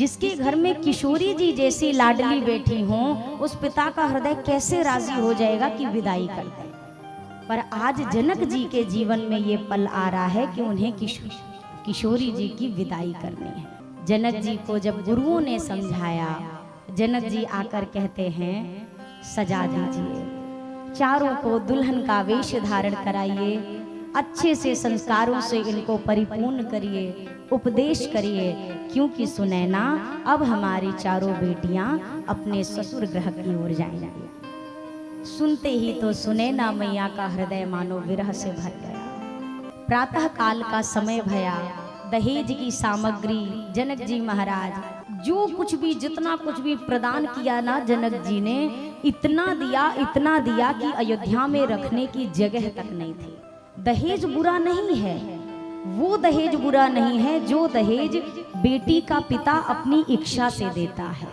जिसके घर में किशोरी जी जैसी लाडली बैठी हो, उस पिता का हृदय कैसे राजी हो जाएगा कि विदाई कर दे। पर आज जनक जी के जीवन में ये पल आ रहा है कि उन्हें किशोरी जी की विदाई करनी है। जनक जी को जब गुरुओं ने समझाया, जनक जी आकर कहते हैं सजा दीजिए, चारों को दुल्हन का वेश धारण कराइए, अच्छे से संस्कारों से इनको परिपूर्ण करिए, उपदेश करिए, क्योंकि सुनैना अब हमारी चारों बेटियां अपने ससुर ग्रह की ओर जाएंगी। सुनते ही तो सुनैना मैया का हृदय मानो विरह से भर गया। प्रातः काल का समय भया, दहेज की सामग्री जनक जी महाराज जो कुछ भी जितना कुछ भी प्रदान किया ना जनक जी ने, इतना दिया कि अयोध्या में रखने की जगह तक नहीं थी। दहेज बुरा नहीं है, वो दहेज बुरा नहीं है जो दहेज बेटी का पिता अपनी इच्छा से देता है।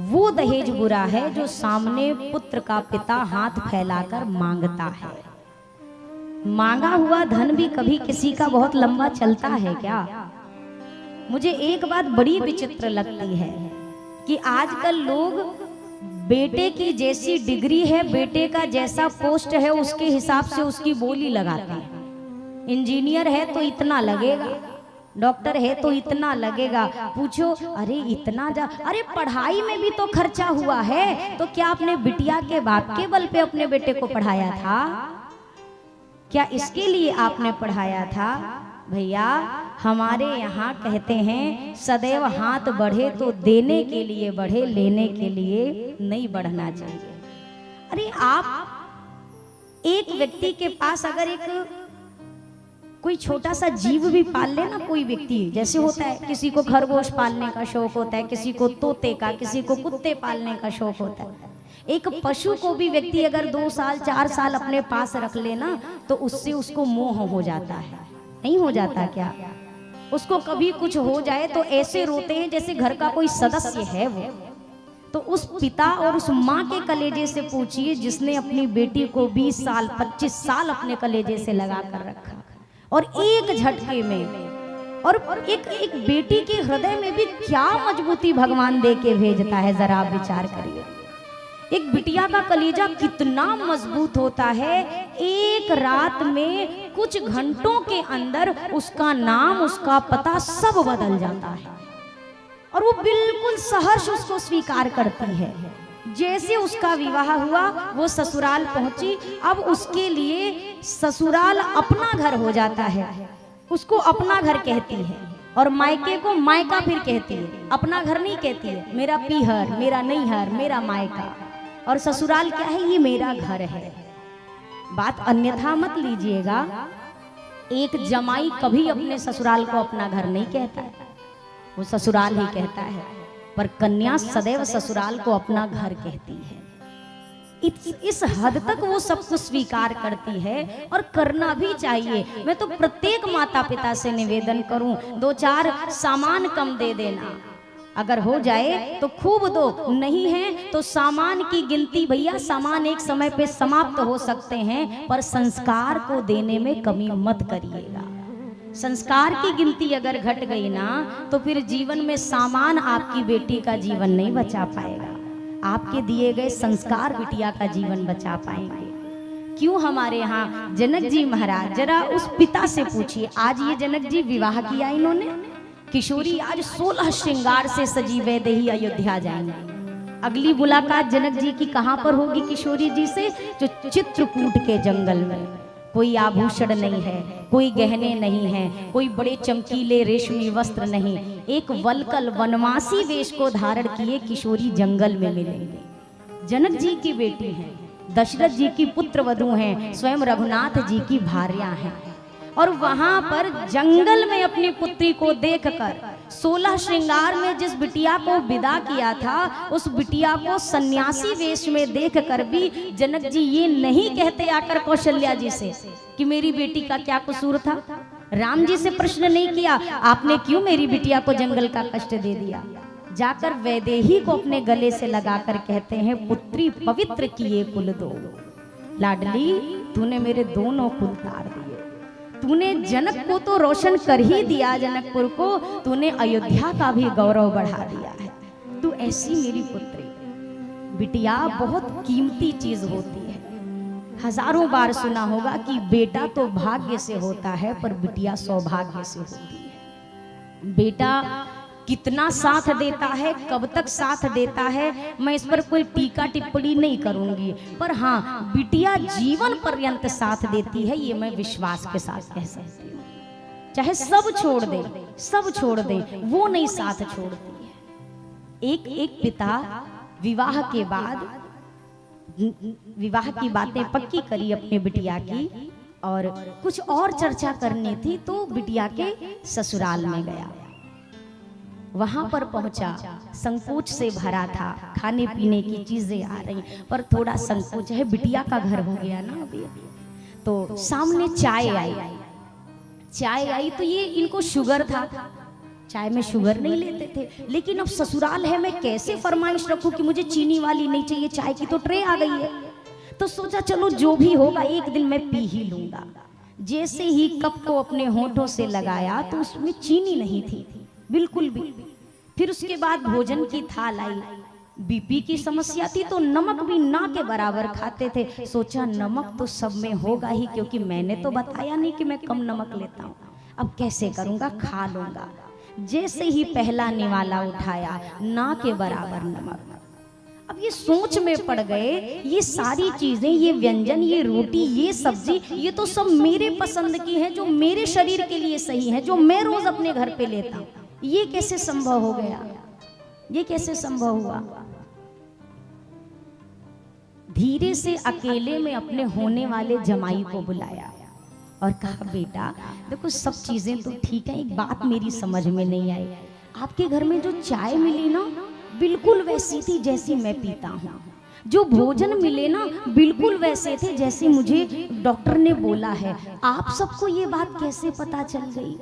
वो दहेज बुरा है जो सामने पुत्र का पिता हाथ फैलाकर मांगता है। मांगा हुआ धन भी कभी किसी का बहुत लंबा चलता है क्या? मुझे एक बात बड़ी विचित्र लगती है कि आजकल लोग बेटे की जैसी डिग्री है, बेटे का जैसा पोस्ट है, उसके हिसाब से उसकी बोली लगाते हैं। इंजीनियर है तो इतना लगेगा, डॉक्टर है तो इतना लगेगा। पूछो अरे इतना अरे पढ़ाई में भी तो खर्चा हुआ है, तो क्या आपने बिटिया के बाप के बल पे अपने बेटे को पढ़ाया था? क्या इसके लिए आपने पढ़ाया था? भैया हमारे यहाँ कहते हैं सदैव हाथ बढ़े तो देने के लिए बढ़े, लेने के लिए नहीं बढ़ना चाहिए। अरे आप एक व्यक्ति के पास अगर एक कोई छोटा सा जीव भी पाल ले ना, कोई व्यक्ति, जैसे होता है किसी को खरगोश पालने का शौक होता है, किसी को तोते का, किसी को कुत्ते पालने का शौक होता है। एक पशु को भी व्यक्ति अगर 2 साल 4 साल अपने पास रख लेना तो उससे उसको मोह हो जाता है, नहीं हो जाता क्या? उसको कभी कुछ हो जाए तो ऐसे रोते हैं जैसे घर का कोई सदस्य है वो। तो उस पिता और उस माँ के कलेजे से पूछिए जिसने अपनी बेटी को 20 साल 25 साल अपने कलेजे से लगा कर रखा, और एक झटके में, और एक बेटी के हृदय में भी क्या मजबूती भगवान दे के भेजता है, जरा आप विचार करिए। एक बिटिया का कलेजा कितना मजबूत होता है, एक रात में कुछ घंटों के अंदर उसका नाम, उसका पता सब बदल जाता है, और वो बिल्कुल सहर्ष उसको स्वीकार करती है। जैसे उसका विवाह हुआ, वो ससुराल पहुंची, अब उसके लिए ससुराल अपना घर हो जाता है, उसको अपना घर कहती है, और मायके को मायका फिर कहती है, अपना घर नहीं कहती है। मेरा पीहर, मेरा नैहर, मेरा मायका, और ससुराल क्या है? ये मेरा घर है। बात अन्यथा मत लीजिएगा, एक जमाई कभी अपने ससुराल को अपना घर नहीं कहता है, वो ससुराल ही कहता है, पर कन्या सदैव ससुराल को अपना घर कहती है। इस हद तक वो सब कुछ स्वीकार करती है, और करना भी चाहिए। मैं तो प्रत्येक माता पिता से निवेदन करूं, 2-4 सामान कम दे देना, अगर हो जाए तो खूब दो, नहीं है तो सामान की गिनती, भैया सामान एक समय पे समाप्त हो सकते हैं, पर संस्कार को देने में कमी मत करिएगा। संस्कार की गिनती अगर घट गई ना तो फिर जीवन में सामान आपकी बेटी का जीवन नहीं बचा पाएगा, आपके दिए गए संस्कार बिटिया का जीवन बचा पाएंगे। क्यों हमारे यहाँ जनक जी महाराज, जरा उस पिता से पूछिए, आज ये जनक जी विवाह किया इन्होंने, किशोरी आज 16 श्रृंगार से सजी वैदेही अयोध्या जाएंगे। अगली मुलाकात जनक जी की कहां पर होगी किशोरी जी से? जो चित्रकूट के जंगल में। कोई आभूषण नहीं है, कोई गहने नहीं है, कोई बड़े चमकीले रेशमी वस्त्र नहीं, एक वलकल वनवासी वेश को धारण किए किशोरी जंगल में मिलेंगे। जनक जी की बेटी हैं, दशरथ जी की पुत्र वधू हैं, स्वयं रघुनाथ जी की भार्या हैं, और वहां पर जंगल में अपनी पुत्री को देखकर 16 श्रृंगार में जिस बिटिया को विदा किया था, उस बिटिया को सन्यासी वेश में देखकर भी जनक जी ये नहीं कहते आकर कौशल्या जी से कि मेरी बेटी का क्या कसूर था। राम जी से प्रश्न नहीं किया, आपने क्यों मेरी बिटिया को जंगल का कष्ट दे दिया। जाकर वैदेही को अपने गले से लगाकर कहते हैं, पुत्री पवित्र किए कुल दो, लाडली तूने मेरे दोनों कुल तार दिए। तूने जनक को तो रोशन कर ही दिया, जनकपुर को, तूने अयोध्या का भी गौरव बढ़ा दिया है। तू ऐसी मेरी पुत्री। बिटिया बहुत कीमती चीज होती है। हजारों बार सुना होगा कि बेटा तो भाग्य से होता है पर बिटिया सौभाग्य से होती है। बेटा कितना साथ देता है, कब तक साथ देता है, मैं इस पर कोई टीका टिप्पणी नहीं करूंगी, पर हाँ बिटिया जीवन पर्यंत साथ देती है, ये मैं विश्वास के साथ कह सकती हूँ। चाहे सब छोड़ दे, सब छोड़ दे, वो नहीं साथ छोड़ती है। एक पिता विवाह के बाद विवाह की बातें पक्की करी अपने बिटिया की, और कुछ और चर्चा करनी थी तो बिटिया के ससुराल में गया। वहां पर पहुंचा, संकोच से भरा था, खाने पीने की चीजें आ रही, पर थोड़ा संकोच है, बिटिया का घर हो गया ना अभी। तो सामने चाय आई तो ये इनको शुगर था, चाय में शुगर नहीं लेते थे, लेकिन अब ससुराल है, मैं कैसे फरमाइश रखूं कि मुझे चीनी वाली नहीं चाहिए, चाय की तो ट्रे आ गई है। तो सोचा चलो जो भी होगा एक दिन मैं पी ही लूंगा। जैसे ही कप को अपने होठों से लगाया तो उसमें चीनी नहीं थी बिल्कुल भी। फिर उसके बाद भोजन की थाल आई, बीपी की समस्या थी तो नमक भी ना के बराबर खाते थे। सोचा नमक तो सब में होगा ही, क्योंकि मैंने तो बताया नहीं कि मैं कम नमक लेता हूँ, अब कैसे करूँगा, खा लूंगा। जैसे ही पहला निवाला उठाया, ना के बराबर नमक। अब ये सोच में पड़ गए, ये सारी चीजें, ये व्यंजन, ये रोटी, ये सब्जी, ये तो सब मेरे पसंद की है, जो मेरे शरीर के लिए सही है, जो मैं रोज अपने घर पे लेता हूँ। ये कैसे संभव हो गया, ये कैसे संभव हुआ? धीरे से अकेले में अपने होने वाले जमाई को बुलाया और कहा बेटा देखो सब चीजें तो ठीक है, एक बात मेरी समझ में नहीं आई, आपके घर में जो चाय मिली ना बिल्कुल वैसी थी जैसी मैं पीता हूँ, जो भोजन मिले ना बिल्कुल वैसे थे जैसे मुझे डॉक्टर ने बोला है। आप सबको ये बात कैसे पता चल गई?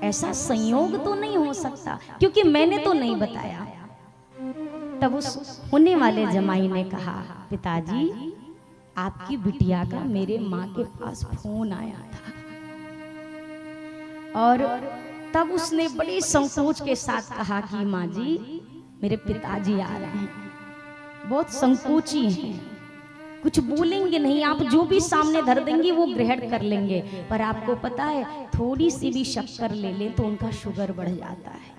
ऐसा संयोग तो नहीं हो सकता, क्योंकि मैंने तो नहीं बताया। तब उस होने वाले जमाई ने कहा पिताजी आपकी बिटिया का मेरे माँ के पास फोन आया था, और तब उसने बड़े संकोच के साथ कहा कि माँ जी मेरे पिताजी आ रहे हैं, बहुत संकोची हैं, कुछ बोलेंगे नहीं, आप जो भी सामने धर देंगे वो ग्रहण कर लेंगे, पर आपको पता है थोड़ी सी भी शक्कर ले ले तो उनका शुगर बढ़ जाता है,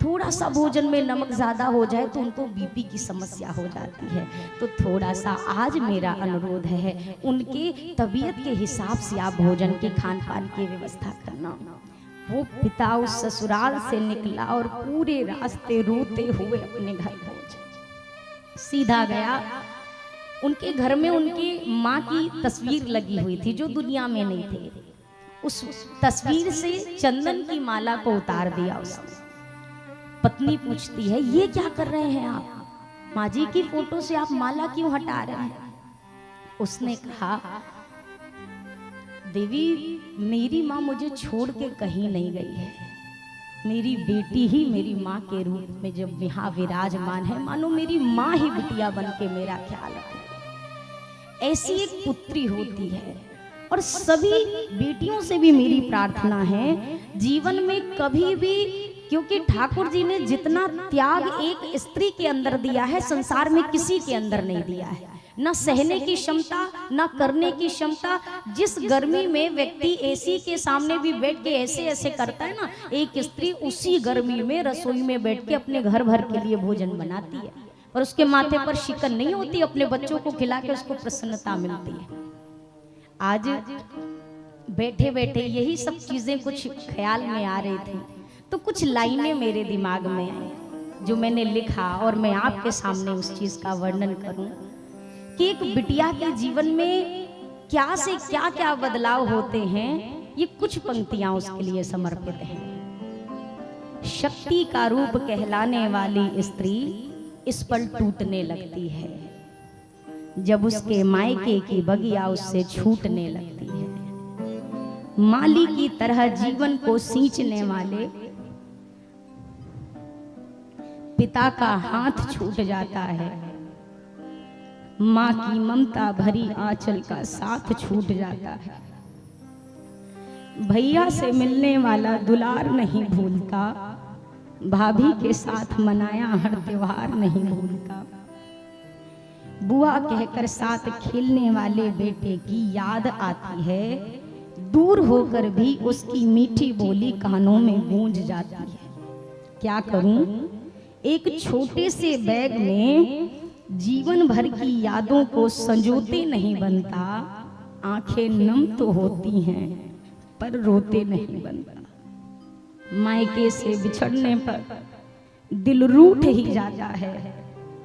थोड़ा सा भोजन में नमक ज्यादा हो जाए तो उनको बीपी की समस्या हो जाती है। तो थोड़ा सा आज मेरा अनुरोध है उनके तबीयत के हिसाब से आप भोजन के खान पान की व्यवस्था करना। वो पिता उस ससुराल से निकला और पूरे रास्ते रोते हुए अपने घर पहुंचा। सीधा गया, उनके घर में उनकी माँ की तस्वीर लगी हुई थी जो दुनिया में नहीं थी, उस तस्वीर से चंदन की माला को उतार दिया उसने। पत्नी पूछती है ये क्या कर रहे हैं आप, माँ जी की फोटो से आप माला क्यों हटा रहे हैं? उसने कहा देवी मेरी माँ मुझे छोड़ के कहीं नहीं गई है, मेरी बेटी ही मेरी माँ के रूप में जब यहाँ विराजमान है, मानो मेरी माँ ही बिटिया बन के मेरा ख्याल रखे। ऐसी एक पुत्री होती है। और सभी बेटियों से भी मेरी प्रार्थना है जीवन में कभी भी, क्योंकि ठाकुर जी ने जितना त्याग एक स्त्री के अंदर दिया है संसार में किसी के अंदर नहीं दिया है, ना सहने की क्षमता ना करने की क्षमता। जिस गर्मी में व्यक्ति एसी के सामने भी बैठ के ऐसे ऐसे करता है ना, एक स्त्री उसी गर्मी में रसोई में बैठ के अपने घर भर के लिए भोजन बनाती है, पर उसके माथे पर शिकन नहीं होती, अपने बच्चों को खिला के उसको प्रसन्नता मिलती है। आज बैठे बैठे यही सब चीजें कुछ ख्याल में आ रही थी तो कुछ लाइनें मेरे दिमाग में आई जो मैंने लिखा, और मैं आपके सामने उस चीज का वर्णन करूं कि एक बिटिया के जीवन में क्या से क्या क्या बदलाव होते हैं। ये कुछ पंक्तियां उसके लिए समर्पित हैं। शक्ति का रूप कहलाने वाली स्त्री इस पर टूटने लगती है जब उसके मायके की बगिया उससे छूटने लगती है। माली की तरह जीवन को सींचने वाले पिता का हाथ छूट जाता है, माँ की ममता भरी आंचल का साथ छूट जाता है। भैया से मिलने वाला दुलार नहीं भूलता, भाभी के साथ मनाया हर त्योहार नहीं भूलता। बुआ कहकर साथ खेलने वाले बेटे की याद आती है, दूर होकर भी उसकी मीठी बोली कानों में गूंज जाती है। क्या करूं, एक छोटे से बैग में जीवन भर की यादों को संजोते नहीं बनता। आंखें नम तो होती हैं पर रोते नहीं बनता। मायके से बिछड़ने पर दिल रूठ ही जाता है।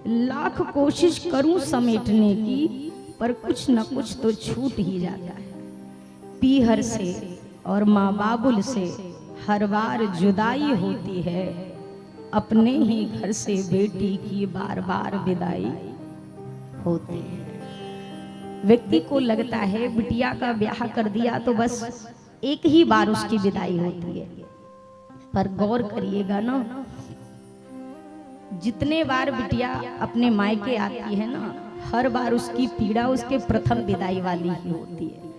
लाख कोशिश करूं समेटने की, पर कुछ न कुछ तो छूट ही जाता है। पीहर से और माँ बाबुल से हर बार जुदाई होती है, अपने ही घर से बेटी की बार बार विदाई होती है। व्यक्ति को लगता है बिटिया का ब्याह कर दिया तो बस एक ही बार उसकी विदाई होती है, पर गौर करिएगा ना, जितने बार बिटिया अपने मायके आती है ना, हर बार उसकी पीड़ा उसके प्रथम विदाई वाली ही होती है।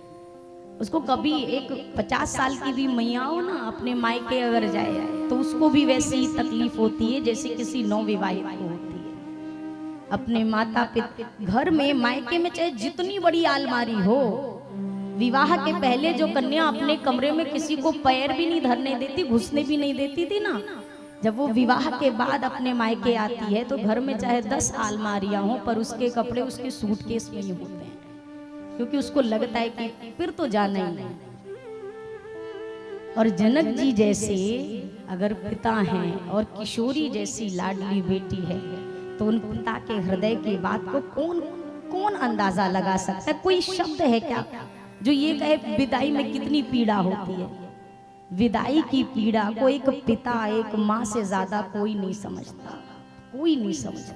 उसको कभी एक 50 साल की भी मैया हो ना, अपने मायके अगर जाए तो उसको भी वैसी ही तकलीफ होती है जैसे किसी नवविवाहित को होती है। अपने माता पिता घर में, मायके में चाहे जितनी बड़ी अलमारी हो, विवाह के पहले जो कन्या अपने कमरे में किसी को पैर भी नहीं धरने देती, घुसने भी नहीं देती थी ना, जब वो विवाह के बाद अपने मायके आती है तो घर में चाहे 10 अलमारियां हो, पर उसके कपड़े उसके सूटकेस में ही होते हैं, क्योंकि उसको लगता है कि फिर तो जाना ही नहीं। और जनक जी जैसे अगर पिता हैं और किशोरी जैसी लाडली बेटी है, तो उन पिता के हृदय की बात को कौन कौन अंदाजा लगा सकता है? कोई शब्द है क्या जो ये कहे विदाई में कितनी पीड़ा होती है? विदाई की पीड़ा को एक पिता, एक माँ से ज्यादा कोई नहीं समझता, कोई नहीं समझता।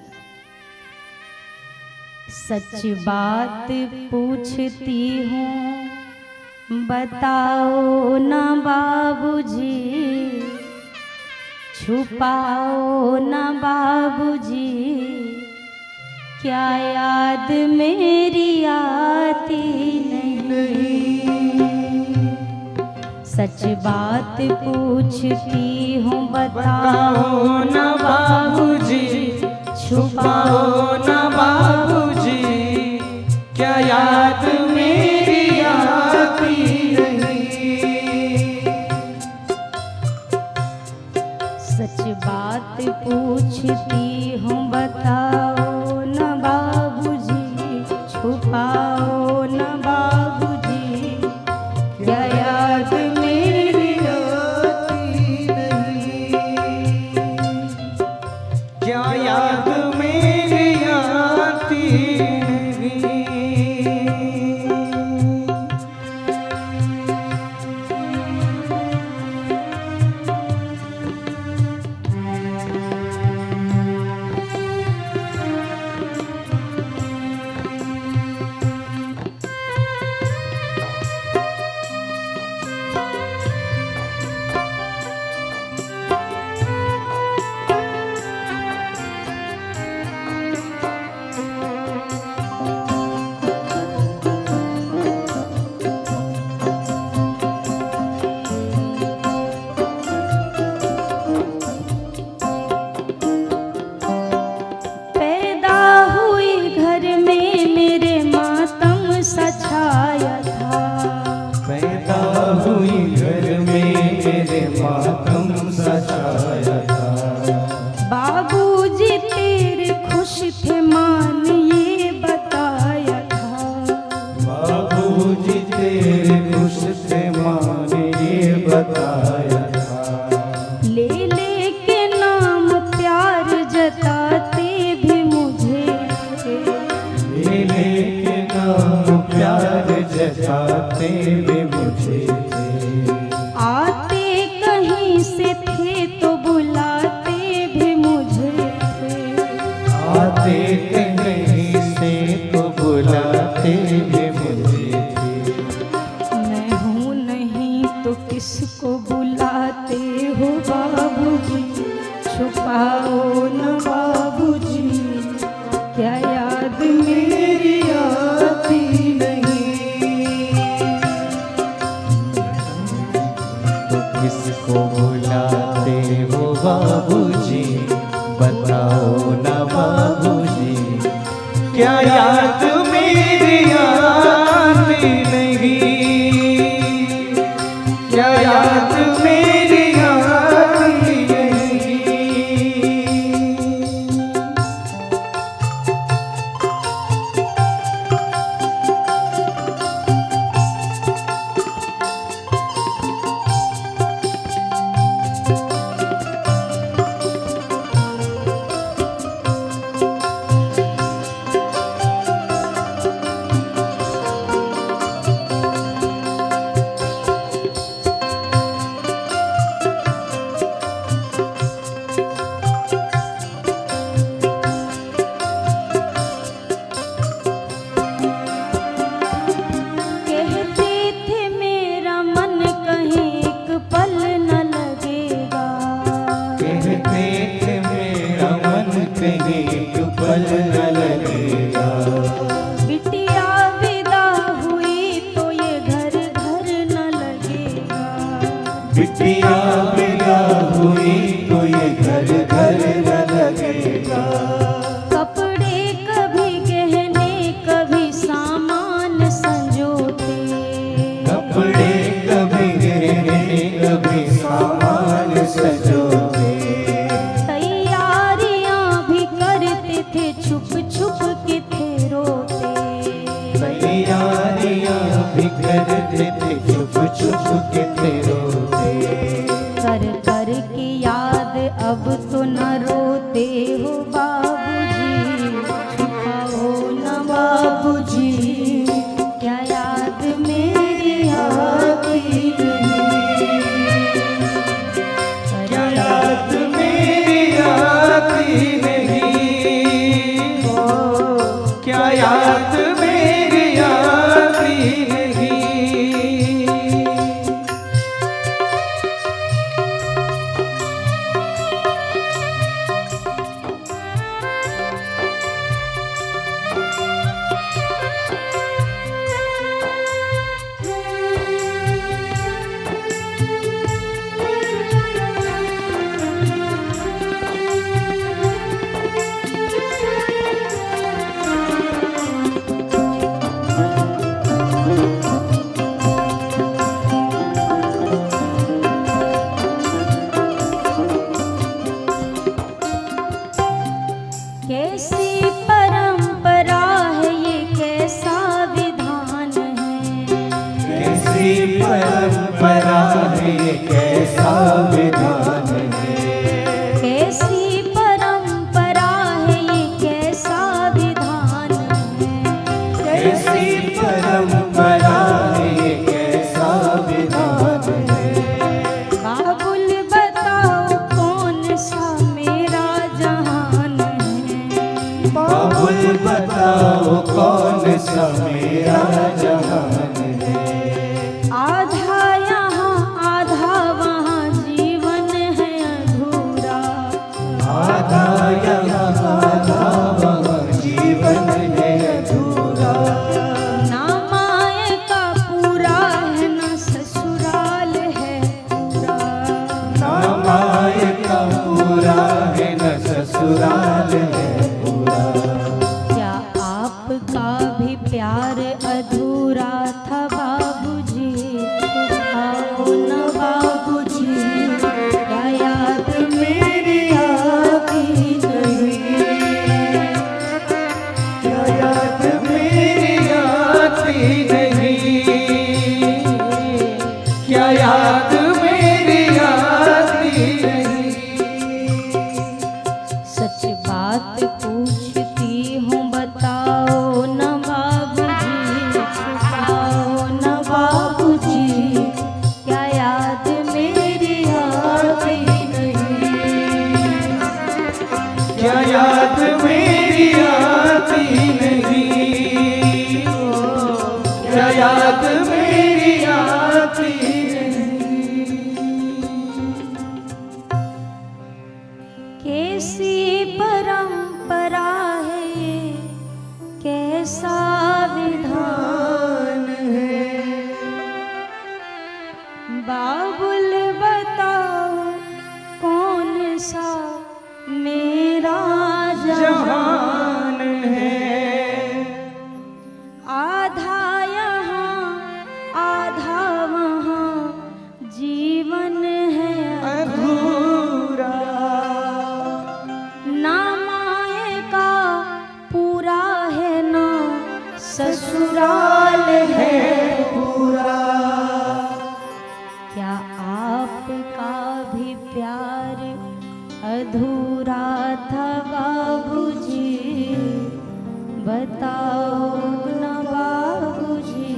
सच बात पूछती हूँ बताओ ना बाबूजी, छुपाओ ना बाबूजी, क्या याद मेरी आती नहीं? सच बात पूछती हूँ बताओ ना बाबूजी, छुपाओ ना बाबूजी, क्या याद मेरी आती नहीं? सच बात पूछती हूँ बताओ ना बाबूजी, छुपाओ ना बाबूजी, क्या याद मेरी आती नहीं? क्या याद मेरी आती नहीं? छुपाओ न बाबूजी, क्या याद मेरी आती नहीं, क्या याद मेरी आती नहीं। बिटिया विदा हुई तो ये घर घर न लगेगा, बिटिया विदा हुई तो ये घर घर न लगेगा। कपड़े कभी गहने कभी सामान संजोते, कपड़े कभी गहने कभी सामान सजोते, तैयारियां भी करते थे छुप छुप के थे रोते, तैयारियां भी करते थे छुप छुप के थे रोते। कर कर के याद अब तो न रोते हो बाबूजी, छुपाओ न बाबूजी, क्या याद मेरी आती नहीं, क्या याद मेरी आती नहीं, क्या याद मेरी आती नहीं। कैसी परंपरा है ये, कैसा विधान है, कैसी परंपरा है ये, कैसा विधान है, कैसी परंपरा है ये, कैसा विधान है, कैसी परंपरा है ये, कैसा विधान है। बाबुल बताओ कौन सा मेरा जहान है, बाबुल बताओ कौन सा मेरा जहान है। आधा यहाँ आधा वहाँ जीवन है अधूरा, आधा यहाँ आधा वहाँ जीवन है अधूरा, ना माए का पूरा है ना ससुराल है पूरा, ना माए का पूरा है न ससुराल है पूरा। क्या आपका भी प्यार अधूरा था बाबूजी, छुपाओ न बाबूजी, क्या याद मेरी आती नहीं, क्या याद मेरी आती नहीं, क्या याद मेरी आती नहीं। सच बात पूछती हूँ बताओ न बाबूजी, छुपाओ न बाबूजी, क्या याद मेरी आती नहीं, क्या याद मेरी आती नहीं, क्या याद मेरी आती नहीं। कैसी परंपरा है ये, कैसा विधान है, बाबुल बताओ कौन सा मेरा ससुराल है पूरा। क्या आपका भी प्यार अधूरा था बाबूजी, बताओ न बाबूजी,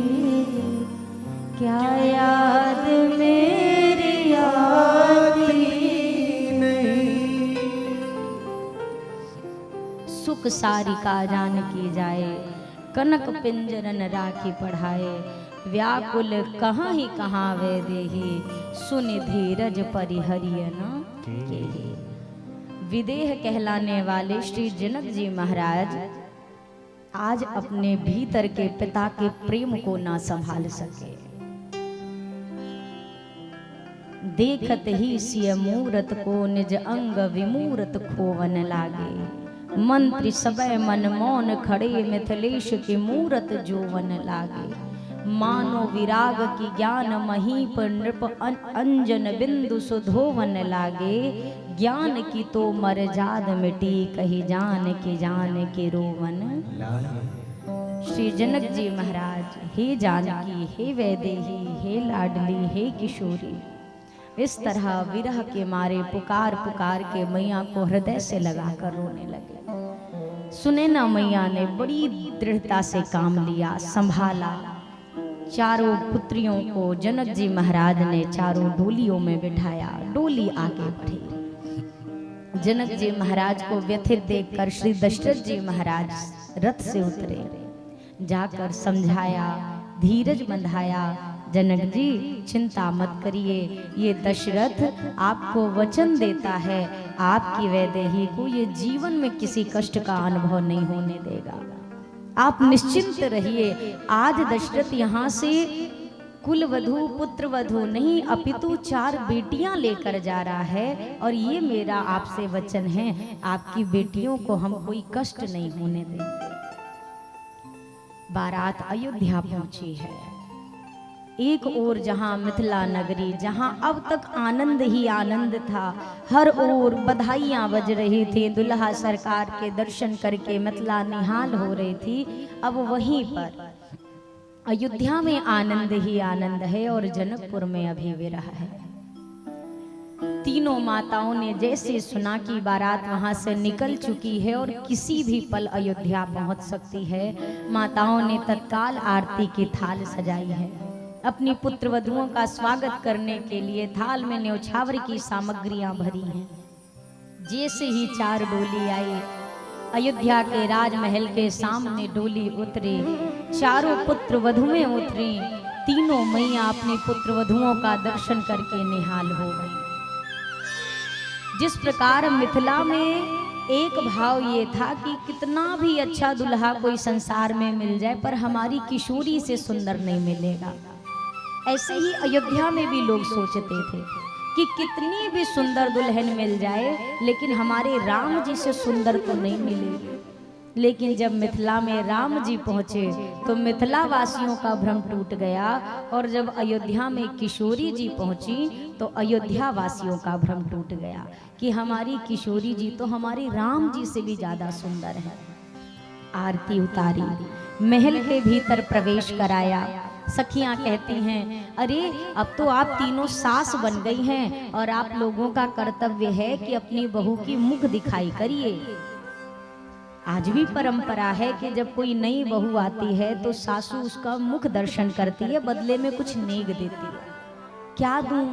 क्या याद मेरी आती नहीं। सुख सारिका जान की जाए, कनक पिंजरन राखी पढ़ाए, व्याकुल कहाँ ही कहाँ वे देही, सुनि धीरज परिहरिय न केहि। विदेह कहलाने वाले श्री जनक जी महाराज आज अपने भीतर के पिता के प्रेम को ना संभाल सके। देखत ही सिय मूरत को निज अंग विमूरत खोवन लागे, मंत्री सबय मन मौन खड़े मिथिलेश की मूरत जोवन लागे। मानो विराग की ज्ञान महीप नृप अंजन बिंदु सुधोवन लागे, ज्ञान की तो मर्याद मिटी कही जान के रोवन। श्री जनक जी महाराज, हे जानकी, हे वैदेही, हे लाडली, हे किशोरी, इस तरह विरह के मारे पुकार पुकार के मैया को हृदय से लगाकर रोने लगे। सुनैना मैया ने बड़ी दृढ़ता से काम लिया, संभाला। चारों पुत्रियों को जनक जी महाराज ने चारों डोलियों में बिठाया, डोली आगे बढ़ी। जनक जी महाराज को व्यथित देखकर श्री दशरथ जी महाराज रथ से उतरे, जाकर समझाया, धीरज बंधाया। जनक जी चिंता मत करिए, ये दशरथ आपको वचन देता है, आपकी वैदेही को ये जीवन में किसी कष्ट का अनुभव नहीं होने देगा। आप निश्चिंत रहिए। आज दशरथ यहाँ से कुल वधु पुत्र वधु नहीं अपितु 4 बेटियां लेकर जा रहा है, और ये मेरा आपसे वचन है, आपकी बेटियों को हम कोई कष्ट नहीं होने देंगे। बारात अयोध्या पहुंची है। एक ओर जहां मिथिला नगरी, जहां अब तक आनंद ही आनंद था, हर ओर बधाइयां बज रही थी, दुल्हा सरकार के दर्शन करके मिथिला निहाल हो रही थी। अब वहीं पर अयोध्या में आनंद ही आनंद है और जनकपुर में अभी विरह है। तीनों माताओं ने जैसे सुना कि बारात वहां से निकल चुकी है और किसी भी पल अयोध्या पहुंच सकती है, माताओं ने तत्काल आरती की थाल सजाई है। अपनी पुत्र वधुओं का स्वागत करने के लिए थाल में न्यौछावर की सामग्रियां भरी हैं। जैसे ही 4 डोली आई, अयोध्या के राजमहल के सामने डोली उतरी, चारों पुत्र वधुएं उतरी। तीनों मैया अपनी पुत्र वधुओं का दर्शन करके निहाल हो गई। जिस प्रकार मिथिला में एक भाव ये था कि कितना भी अच्छा दुल्हा कोई संसार में मिल जाए, पर हमारी किशोरी से सुंदर नहीं मिलेगा, ऐसे ही अयोध्या में भी लोग सोचते थे कि कितनी भी सुंदर दुल्हन मिल जाए, लेकिन हमारे राम जी से सुंदर तो नहीं मिलेगी। लेकिन जब मिथिला में राम जी पहुंचे तो मिथिला वासियों का भ्रम टूट गया, और जब अयोध्या में किशोरी जी पहुंची तो अयोध्या वासियों का भ्रम टूट गया कि हमारी किशोरी जी तो हमारे राम जी से भी ज्यादा सुंदर है। आरती उतारी, महल के भीतर प्रवेश कराया। सखियां कहती हैं, अरे अब तो आप तीनों सास बन गई हैं और आप लोगों का कर्तव्य है कि अपनी बहू की मुख दिखाई करिए। आज भी परंपरा है कि जब कोई नई बहू आती है तो सासू उसका मुख दर्शन करती है, बदले में कुछ नेग देती है। क्या दूं?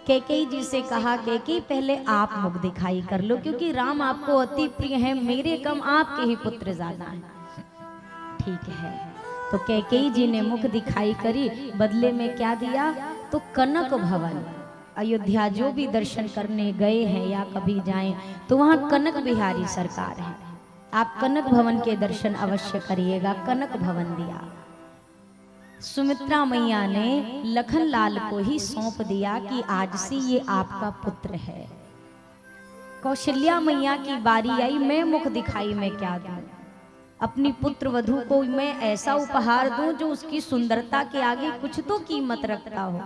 कैकेयी जी से कहा, कैकेयी पहले आप मुख दिखाई कर लो, क्योंकि राम आपको अति प्रिय है, मेरे कम आपके ही पुत्र ज्यादा हैं। ठीक है, तो कैकेयी जी ने मुख दिखाई करी, बदले में क्या दिया? तो कनक भवन। अयोध्या जो भी दर्शन करने गए हैं या कभी जाएं तो वहां कनक बिहारी सरकार है, आप कनक भवन के दर्शन अवश्य करिएगा। कनक भवन दिया। सुमित्रा मैया ने लखन लाल को ही सौंप दिया कि आज से ये आपका पुत्र है। कौशल्या मैया की बारी आई, मैं मुख दिखाई में क्या दूं? अपनी पुत्र वधू को मैं ऐसा उपहार दूं जो उसकी सुंदरता के आगे कुछ तो कीमत रखता हो।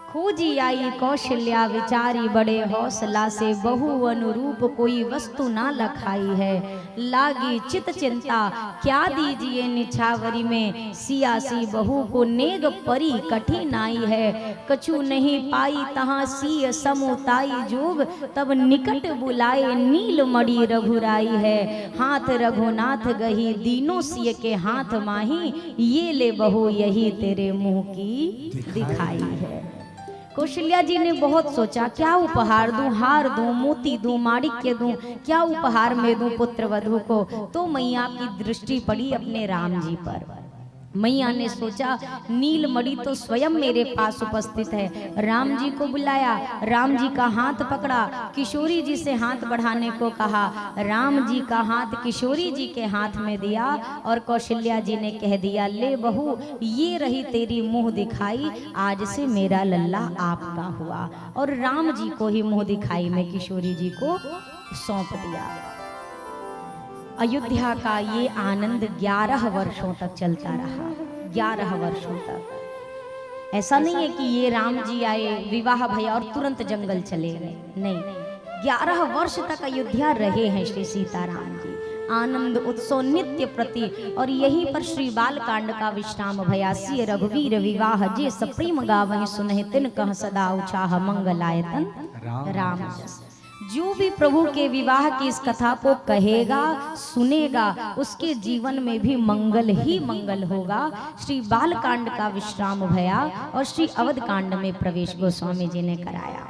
खोजी आई कौशल्या विचारी बड़े हौसला से, बहु अनुरूप कोई वस्तु ना लखाई है। लागी चित चिंता क्या दीजिए निछावरी में, सियासी बहू को नेग परी कठिन आई है। कछु नहीं पाई तहाँ सिय समुताई जोग, तब निकट बुलाए नील मणि रघुराई है। हाथ रघुनाथ गही दीनों सिय के हाथ माही, ये ले बहू यही तेरे मुंह की दिखाई है। कौशल्या जी ने बहुत सोचा, क्या उपहार दूं, हार दूं, मोती दूं, माणिक्य दूं, क्या उपहार में दूं पुत्र वधू को। तो मैया की दृष्टि पड़ी अपने राम जी पर। मैया ने सोचा नीलमणि तो स्वयं मेरे पास उपस्थित है। राम जी को बुलाया, राम जी का हाथ पकड़ा, किशोरी जी से हाथ बढ़ाने को कहा। राम जी का हाथ किशोरी जी के हाथ में दिया और कौशल्या जी ने कह दिया, ले बहू ये रही तेरी मुंह दिखाई, आज से मेरा लल्ला आपका हुआ। और राम जी को ही मुंह दिखाई में किशोरी जी को सौंप दिया। अयोध्या का ये आनंद 11 वर्षों तक चलता रहा। 11 वर्षों तक ऐसा नहीं है कि ये राम जी आए, विवाह भया और तुरंत जंगल चले गए, नहीं, 11 वर्ष तक अयोध्या रहे हैं श्री सीताराम जी। आनंद उत्सव नित्य प्रति। और यहीं पर श्री बाल कांड का विश्राम भया। सिय रघुवीर विवाह जे सप्रेम गावहि सुनहि, तिन कह सदा उचाह मंगलायतन राम जस। जो भी प्रभु के विवाह की इस कथा को कहेगा, सुनेगा, उसके जीवन में भी मंगल ही मंगल होगा। श्री बाल कांड का विश्राम भया और श्री अवध कांड में प्रवेश गोस्वामी जी ने कराया।